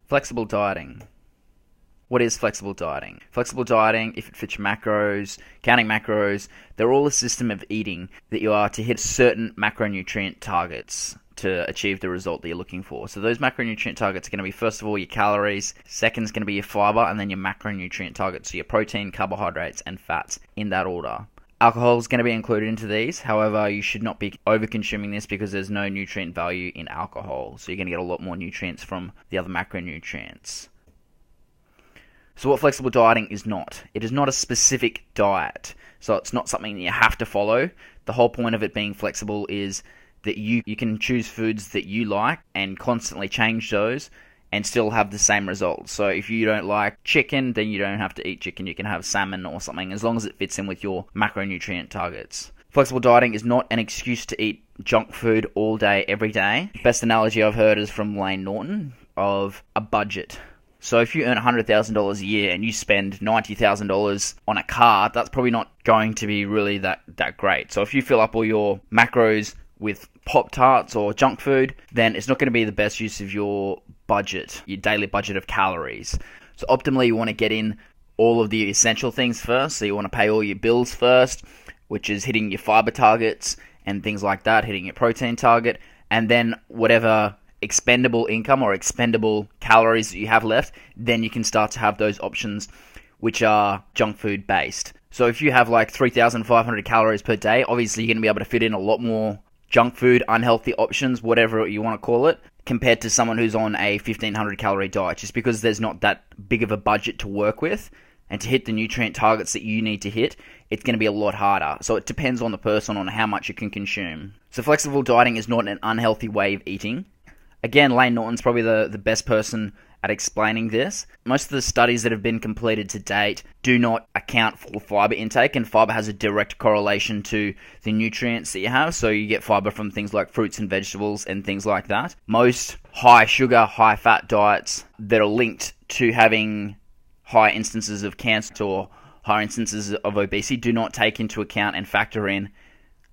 Flexible dieting. What is flexible dieting? Flexible dieting, if it fits your macros, counting macros, they're all a system of eating that you are to hit certain macronutrient targets to achieve the result that you're looking for. So those macronutrient targets are going to be, first of all, your calories, second is going to be your fiber, and then your macronutrient targets, so your protein, carbohydrates, and fats, in that order. Alcohol is going to be included into these. However, you should not be over-consuming this because there's no nutrient value in alcohol. So you're going to get a lot more nutrients from the other macronutrients. So what flexible dieting is not. It is not a specific diet. So it's not something that you have to follow. The whole point of it being flexible is that you can choose foods that you like and constantly change those and still have the same results. So if you don't like chicken, then you don't have to eat chicken. You can have salmon or something, as long as it fits in with your macronutrient targets. Flexible dieting is not an excuse to eat junk food all day, every day. The best analogy I've heard is from Layne Norton of a budget. So if you earn $100,000 a year and you spend $90,000 on a car, that's probably not going to be really that great. So if you fill up all your macros with Pop-Tarts or junk food, then it's not going to be the best use of your budget, your daily budget of calories. So optimally, you want to get in all of the essential things first. So you want to pay all your bills first, which is hitting your fiber targets and things like that, hitting your protein target, and then whatever expendable income or expendable calories that you have left, then you can start to have those options which are junk food based. So if you have like 3,500 calories per day, obviously you're going to be able to fit in a lot more junk food, unhealthy options, whatever you want to call it, compared to someone who's on a 1,500 calorie diet, just because there's not that big of a budget to work with. And to hit the nutrient targets that you need to hit, it's going to be a lot harder. So it depends on the person on how much you can consume. So flexible dieting is not an unhealthy way of eating. Again, Layne Norton's probably the best person at explaining this. Most of the studies that have been completed to date do not account for fiber intake, and fiber has a direct correlation to the nutrients that you have. So you get fiber from things like fruits and vegetables and things like that. Most high sugar, high fat diets that are linked to having high instances of cancer or high instances of obesity do not take into account and factor in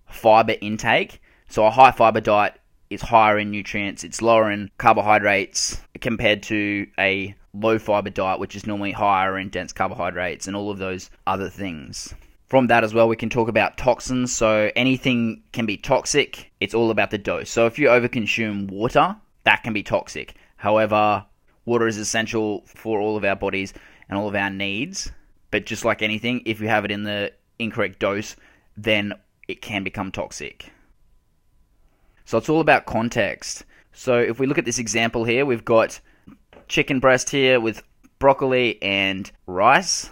fiber intake. So a high fiber diet is higher in nutrients, it's lower in carbohydrates compared to a low fiber diet, which is normally higher in dense carbohydrates and all of those other things. From that as well, we can talk about toxins. So anything can be toxic. It's all about the dose. So if you overconsume water, that can be toxic. However, water is essential for all of our bodies and all of our needs. But just like anything, if you have it in the incorrect dose, then it can become toxic. So it's all about context. So if we look at this example here, we've got chicken breast here with broccoli and rice.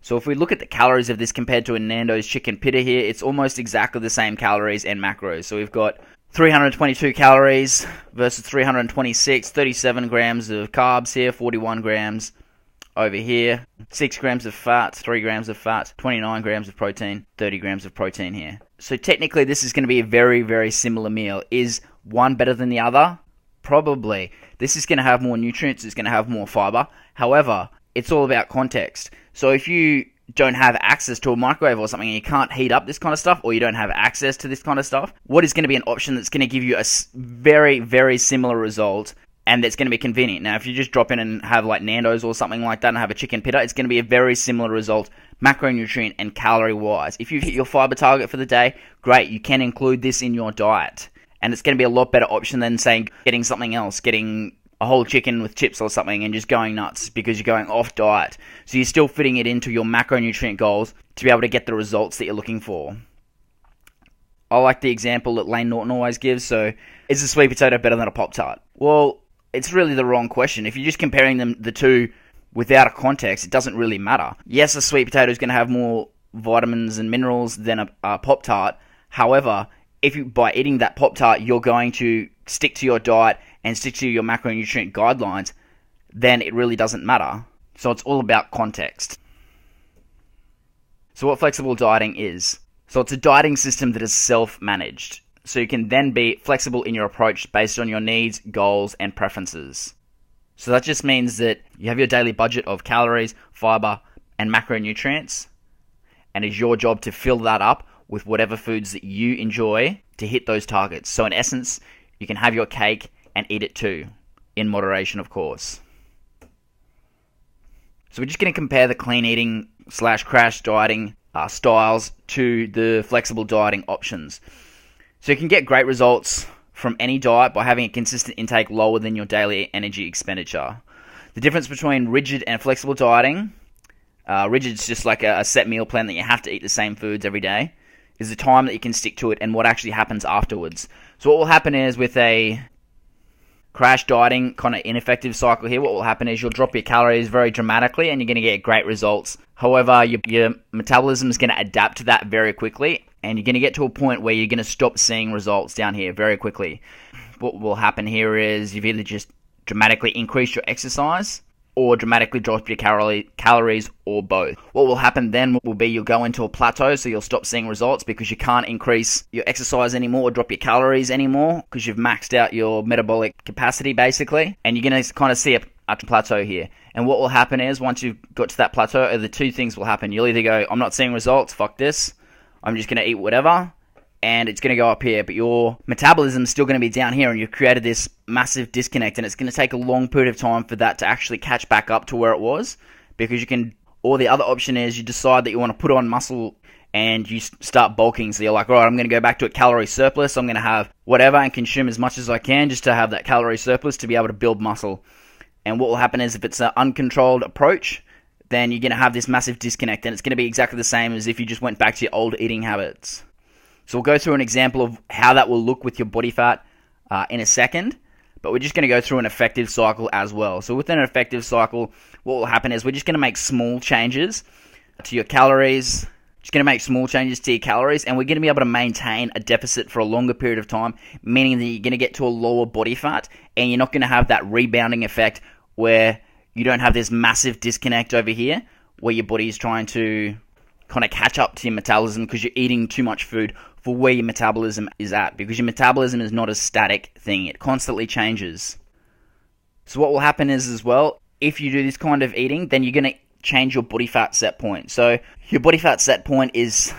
So if we look at the calories of this compared to a Nando's chicken pitta here, it's almost exactly the same calories and macros. So we've got 322 calories versus 326, 37 grams of carbs here, 41 grams over here, 6 grams of fat, 3 grams of fat, 29 grams of protein, 30 grams of protein here. So technically this is going to be a very, very similar meal. Is one better than the other? Probably. This is going to have more nutrients, it's going to have more fiber. However, it's all about context. So if you don't have access to a microwave or something and you can't heat up this kind of stuff, or you don't have access to this kind of stuff, what is going to be an option that's going to give you a very, very similar result and that's going to be convenient? Now, if you just drop in and have like Nando's or something like that and have a chicken pitta, it's going to be a very similar result macronutrient and calorie wise. If you've hit your fiber target for the day, great, you can include this in your diet. And it's going to be a lot better option than, say, getting something else, getting a whole chicken with chips or something and just going nuts because you're going off diet. So you're still fitting it into your macronutrient goals to be able to get the results that you're looking for. I like the example that Layne Norton always gives. So, is a sweet potato better than a Pop-Tart? Well, it's really the wrong question. If you're just comparing the two without a context, it doesn't really matter. Yes, a sweet potato is going to have more vitamins and minerals than a Pop-Tart. However, if you, by eating that Pop-Tart, you're going to stick to your diet and stick to your macronutrient guidelines, then it really doesn't matter. So it's all about context. So what flexible dieting is? So it's a dieting system that is self-managed. So you can then be flexible in your approach based on your needs, goals, and preferences. So that just means that you have your daily budget of calories, fiber, and macronutrients, and it's your job to fill that up with whatever foods that you enjoy to hit those targets. So in essence, you can have your cake and eat it too, in moderation, of course. So we're just going to compare the clean eating / crash dieting styles to the flexible dieting options. So you can get great results from any diet by having a consistent intake lower than your daily energy expenditure. The difference between rigid and flexible dieting, rigid is just like a set meal plan that you have to eat the same foods every day, is the time that you can stick to it and what actually happens afterwards. So what will happen is with a crash dieting kind of ineffective cycle here, what will happen is you'll drop your calories very dramatically and you're going to get great results. However, your metabolism is going to adapt to that very quickly, and you're going to get to a point where you're going to stop seeing results down here very quickly. What will happen here is you've either just dramatically increased your exercise or dramatically drop your calories, or both. What will happen then will be you'll go into a plateau, so you'll stop seeing results because you can't increase your exercise anymore or drop your calories anymore because you've maxed out your metabolic capacity basically, and you're going to kind of see a plateau here. And what will happen is once you've got to that plateau, the two things will happen. You'll either go, I'm not seeing results, fuck this, I'm just going to eat whatever, and it's going to go up here, but your metabolism is still going to be down here, and you've created this massive disconnect, and it's going to take a long period of time for that to actually catch back up to where it was, because you can, or the other option is you decide that you want to put on muscle and you start bulking, so you're like, all right, I'm going to go back to a calorie surplus, I'm going to have whatever and consume as much as I can just to have that calorie surplus to be able to build muscle. And what will happen is if it's an uncontrolled approach, then you're going to have this massive disconnect, and it's going to be exactly the same as if you just went back to your old eating habits. So we'll go through an example of how that will look with your body fat in a second, but we're just going to go through an effective cycle as well. So within an effective cycle, what will happen is we're just going to make small changes to your calories, and we're going to be able to maintain a deficit for a longer period of time, meaning that you're going to get to a lower body fat, and you're not going to have that rebounding effect where you don't have this massive disconnect over here where your body is trying to kind of catch up to your metabolism because you're eating too much food for where your metabolism is at, because your metabolism is not a static thing. It constantly changes. So what will happen is as well, if you do this kind of eating, then you're going to change your body fat set point. So your body fat set point is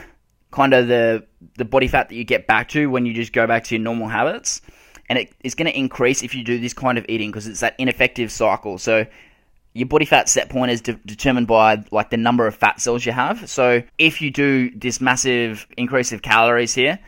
kind of the body fat that you get back to when you just go back to your normal habits. And it's going to increase if you do this kind of eating because it's that ineffective cycle. So your body fat set point is determined by like the number of fat cells you have. So if you do this massive increase of calories here,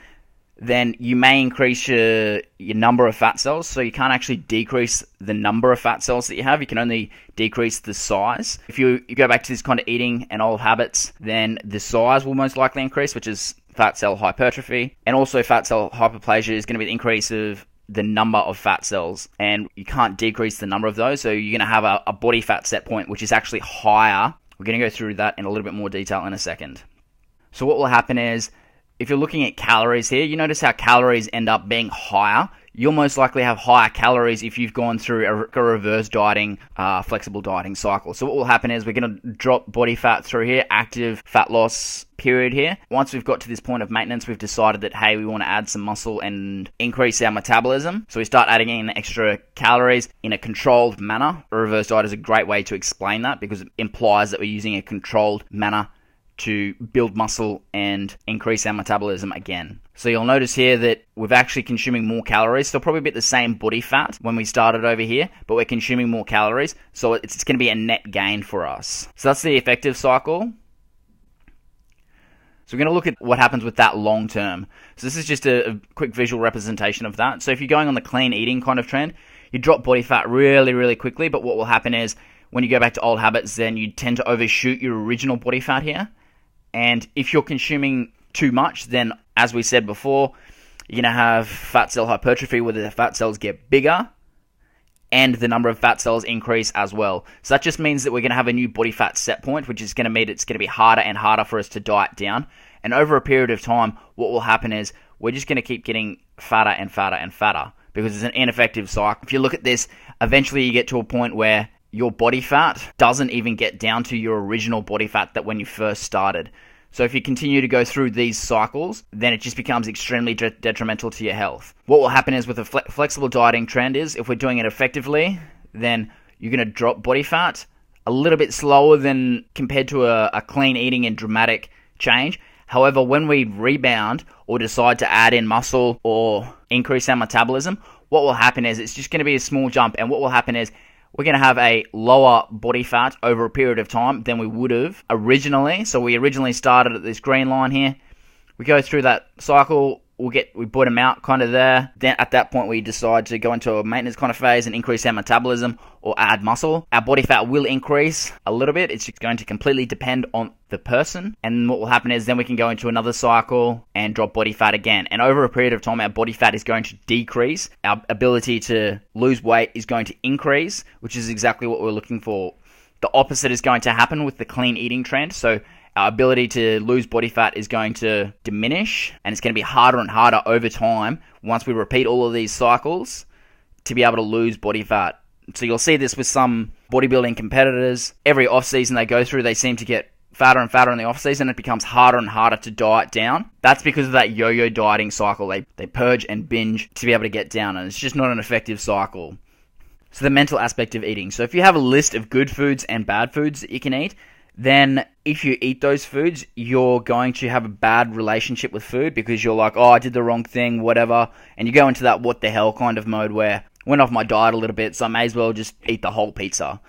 then you may increase your number of fat cells. So you can't actually decrease the number of fat cells that you have. You can only decrease the size. If you go back to this kind of eating and old habits, then the size will most likely increase, which is fat cell hypertrophy. And also fat cell hyperplasia is going to be the increase of the number of fat cells, and you can't decrease the number of those, so you're going to have a body fat set point which is actually higher. We're going to go through that in a little bit more detail in a second. So what will happen is, if you're looking at calories here, you notice how calories end up being higher. You'll most likely have higher calories if you've gone through a reverse dieting, flexible dieting cycle. So what will happen is we're going to drop body fat through here, active fat loss period here. Once we've got to this point of maintenance, we've decided that, hey, we want to add some muscle and increase our metabolism. So we start adding in extra calories in a controlled manner. A reverse diet is a great way to explain that because it implies that we're using a controlled manner to build muscle and increase our metabolism again. So you'll notice here that we're actually consuming more calories. So probably a bit the same body fat when we started over here, but we're consuming more calories. So it's going to be a net gain for us. So that's the effective cycle. So we're going to look at what happens with that long term. So this is just a quick visual representation of that. So if you're going on the clean eating kind of trend, you drop body fat really, really quickly. But what will happen is when you go back to old habits, then you tend to overshoot your original body fat here. And if you're consuming too much, then as we said before, you're going to have fat cell hypertrophy where the fat cells get bigger and the number of fat cells increase as well. So that just means that we're going to have a new body fat set point, which is going to mean it's going to be harder and harder for us to diet down. And over a period of time, what will happen is we're just going to keep getting fatter and fatter and fatter because it's an ineffective cycle. If you look at this, eventually you get to a point where your body fat doesn't even get down to your original body fat that when you first started. So if you continue to go through these cycles, then it just becomes extremely detrimental to your health. What will happen is with a flexible dieting trend is if we're doing it effectively, then you're going to drop body fat a little bit slower than compared to a clean eating and dramatic change. However, when we rebound or decide to add in muscle or increase our metabolism, what will happen is it's just going to be a small jump. And what will happen is we're going to have a lower body fat over a period of time than we would have originally. So we originally started at this green line here. We go through that cycle, we bottom out kind of there. Then at that point we decide to go into a maintenance kind of phase and increase our metabolism or add muscle. Our body fat will increase a little bit. It's going to completely depend on the person. And what will happen is then we can go into another cycle and drop body fat again. And over a period of time, our body fat is going to decrease. Our ability to lose weight is going to increase, which is exactly what we're looking for. The opposite is going to happen with the clean eating trend. So our ability to lose body fat is going to diminish, and it's going to be harder and harder over time once we repeat all of these cycles to be able to lose body fat. So you'll see this with some bodybuilding competitors. Every off-season they go through, they seem to get fatter and fatter in the off-season. It becomes harder and harder to diet down. That's because of that yo-yo dieting cycle. They purge and binge to be able to get down, and it's just not an effective cycle. So the mental aspect of eating. So if you have a list of good foods and bad foods that you can eat, then if you eat those foods, you're going to have a bad relationship with food because you're like, oh, I did the wrong thing, whatever. And you go into that what the hell kind of mode where I went off my diet a little bit, so I may as well just eat the whole pizza.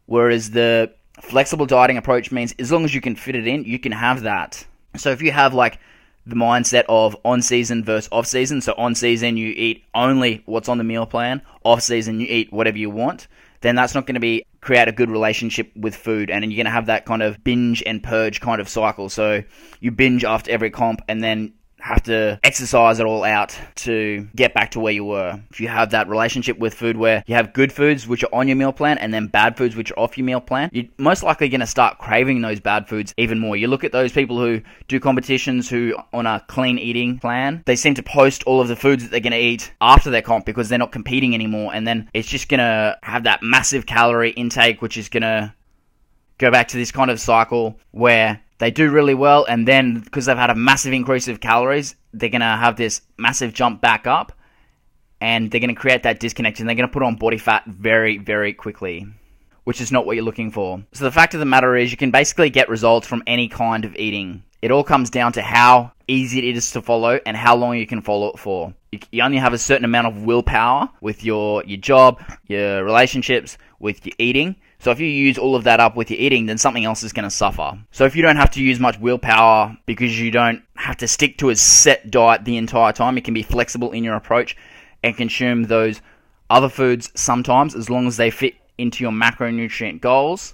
Whereas the flexible dieting approach means as long as you can fit it in, you can have that. So if you have like the mindset of on-season versus off-season, so on-season you eat only what's on the meal plan, off-season you eat whatever you want, then that's not going to create a good relationship with food, and you're going to have that kind of binge and purge kind of cycle. So you binge after every comp and then have to exercise it all out to get back to where you were. If you have that relationship with food where you have good foods which are on your meal plan and then bad foods which are off your meal plan, you're most likely going to start craving those bad foods even more. You look at those people who do competitions who on a clean eating plan, they seem to post all of the foods that they're going to eat after their comp because they're not competing anymore, and then it's just going to have that massive calorie intake which is going to go back to this kind of cycle where they do really well, and then because they've had a massive increase of calories, they're going to have this massive jump back up, and they're going to create that disconnect, and they're going to put on body fat very, very quickly, which is not what you're looking for. So the fact of the matter is you can basically get results from any kind of eating. It all comes down to how easy it is to follow and how long you can follow it for. You only have a certain amount of willpower with your job, your relationships, with your eating. So if you use all of that up with your eating, then something else is going to suffer. So if you don't have to use much willpower because you don't have to stick to a set diet the entire time, you can be flexible in your approach and consume those other foods sometimes as long as they fit into your macronutrient goals,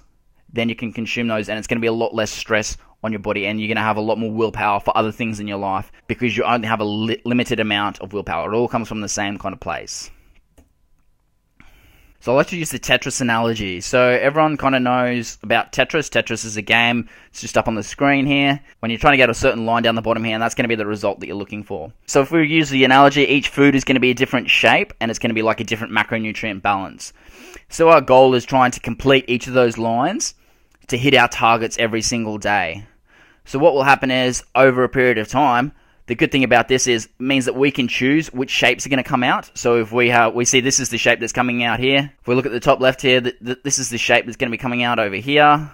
then you can consume those, and it's going to be a lot less stress on your body, and you're going to have a lot more willpower for other things in your life because you only have a limited amount of willpower. It all comes from the same kind of place. So I like to use the Tetris analogy. So everyone kind of knows about Tetris. Tetris is a game. It's just up on the screen here. When you're trying to get a certain line down the bottom here, and that's going to be the result that you're looking for. So if we use the analogy, each food is going to be a different shape, and it's going to be like a different macronutrient balance. So our goal is trying to complete each of those lines to hit our targets every single day. So what will happen is, over a period of time, the good thing about this is it means that we can choose which shapes are going to come out. So if we see this is the shape that's coming out here. If we look at the top left here, this is the shape that's going to be coming out over here.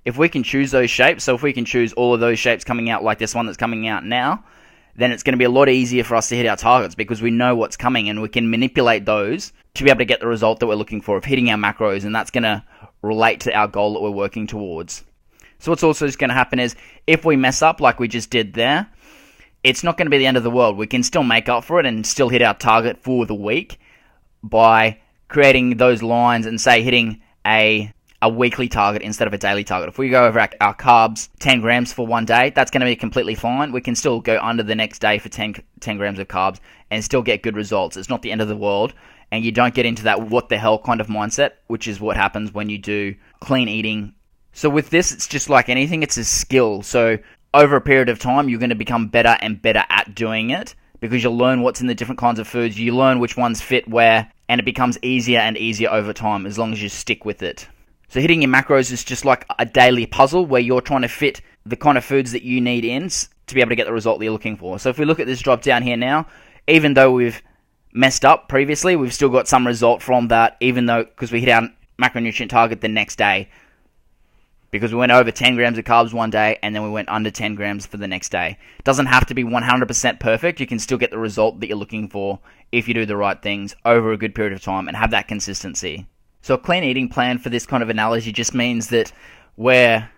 If we can choose those shapes, so if we can choose all of those shapes coming out like this one that's coming out now, then it's going to be a lot easier for us to hit our targets because we know what's coming and we can manipulate those to be able to get the result that we're looking for of hitting our macros, and that's going to relate to our goal that we're working towards. So what's also going to happen is if we mess up like we just did there, it's not going to be the end of the world. We can still make up for it and still hit our target for the week by creating those lines and, say, hitting a weekly target instead of a daily target. If we go over our carbs 10 grams for one day, that's going to be completely fine. We can still go under the next day for 10 grams of carbs and still get good results. It's not the end of the world, and you don't get into that what the hell kind of mindset, which is what happens when you do clean eating. So with this, it's just like anything. It's a skill. So over a period of time, you're going to become better and better at doing it because you'll learn what's in the different kinds of foods. You learn which ones fit where, and it becomes easier and easier over time as long as you stick with it. So hitting your macros is just like a daily puzzle where you're trying to fit the kind of foods that you need in to be able to get the result that you're looking for. So if we look at this drop down here now, even though we've messed up previously, we've still got some result from that, even though because we hit our macronutrient target the next day. Because we went over 10 grams of carbs one day, and then we went under 10 grams for the next day. It doesn't have to be 100% perfect. You can still get the result that you're looking for if you do the right things over a good period of time and have that consistency. So a clean eating plan for this kind of analogy just means that we're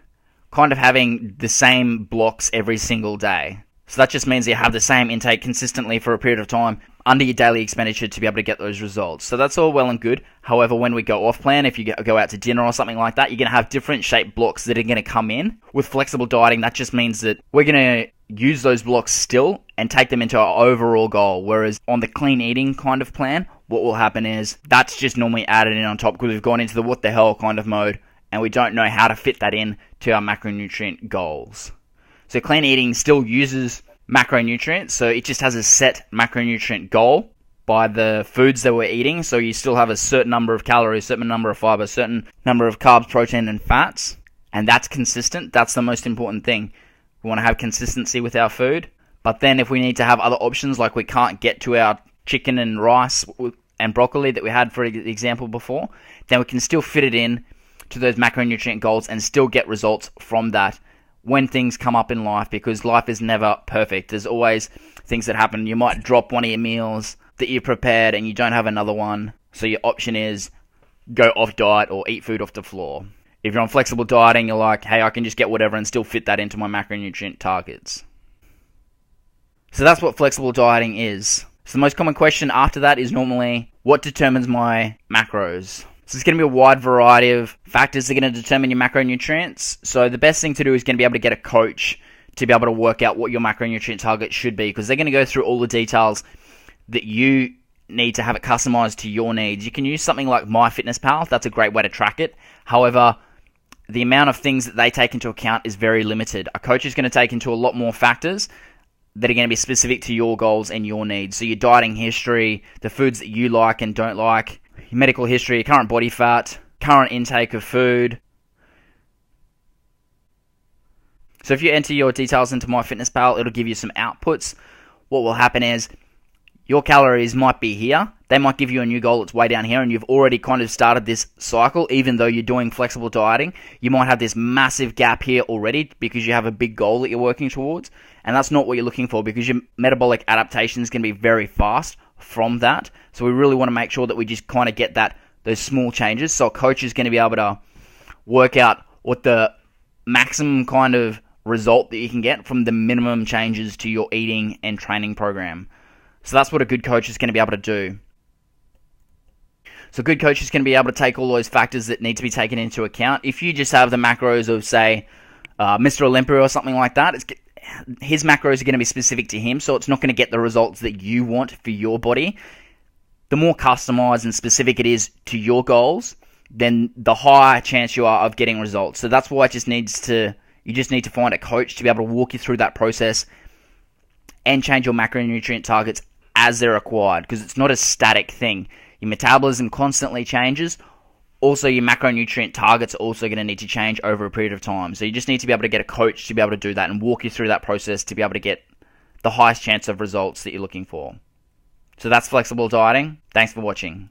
kind of having the same blocks every single day. So that just means you have the same intake consistently for a period of time under your daily expenditure to be able to get those results. So that's all well and good. However, when we go off plan, if you go out to dinner or something like that, you're going to have different shaped blocks that are going to come in. With flexible dieting, that just means that we're going to use those blocks still and take them into our overall goal. Whereas on the clean eating kind of plan, what will happen is that's just normally added in on top because we've gone into the what the hell kind of mode and we don't know how to fit that in to our macronutrient goals. So clean eating still uses macronutrients, so it just has a set macronutrient goal by the foods that we're eating. So you still have a certain number of calories, certain number of fiber, certain number of carbs, protein, and fats, and that's consistent. That's the most important thing. We want to have consistency with our food. But then if we need to have other options, like we can't get to our chicken and rice and broccoli that we had for example before, then we can still fit it in to those macronutrient goals and still get results from that when things come up in life, because life is never perfect. There's always things that happen. You might drop one of your meals that you prepared and you don't have another one. So your option is go off diet or eat food off the floor. If you're on flexible dieting, you're like, hey, I can just get whatever and still fit that into my macronutrient targets. So that's what flexible dieting is. So the most common question after that is normally, what determines my macros? So it's going to be a wide variety of factors that are going to determine your macronutrients. So the best thing to do is going to be able to get a coach to be able to work out what your macronutrient target should be, because they're going to go through all the details that you need to have it customized to your needs. You can use something like MyFitnessPal. That's a great way to track it. However, the amount of things that they take into account is very limited. A coach is going to take into a lot more factors that are going to be specific to your goals and your needs. So your dieting history, the foods that you like and don't like, your medical history, your current body fat, current intake of food. So if you enter your details into MyFitnessPal, it'll give you some outputs. What will happen is your calories might be here. They might give you a new goal that's way down here, and you've already kind of started this cycle. Even though you're doing flexible dieting, you might have this massive gap here already because you have a big goal that you're working towards, and that's not what you're looking for, because your metabolic adaptation is going to be very fast from that. So we really want to make sure that we just kind of get those small changes. So a coach is going to be able to work out what the maximum kind of result that you can get from the minimum changes to your eating and training program. So that's what a good coach is going to be able to do. So a good coach is going to be able to take all those factors that need to be taken into account. If you just have the macros of, say, Mr. Olympia or something like that, his macros are going to be specific to him, so it's not going to get the results that you want for your body. The more customized and specific it is to your goals, then the higher chance you are of getting results. So that's why you just need to find a coach to be able to walk you through that process and change your macronutrient targets as they're required, because it's not a static thing. Your metabolism constantly changes. Also, your macronutrient targets are also going to need to change over a period of time. So you just need to be able to get a coach to be able to do that and walk you through that process to be able to get the highest chance of results that you're looking for. So that's flexible dieting. Thanks for watching.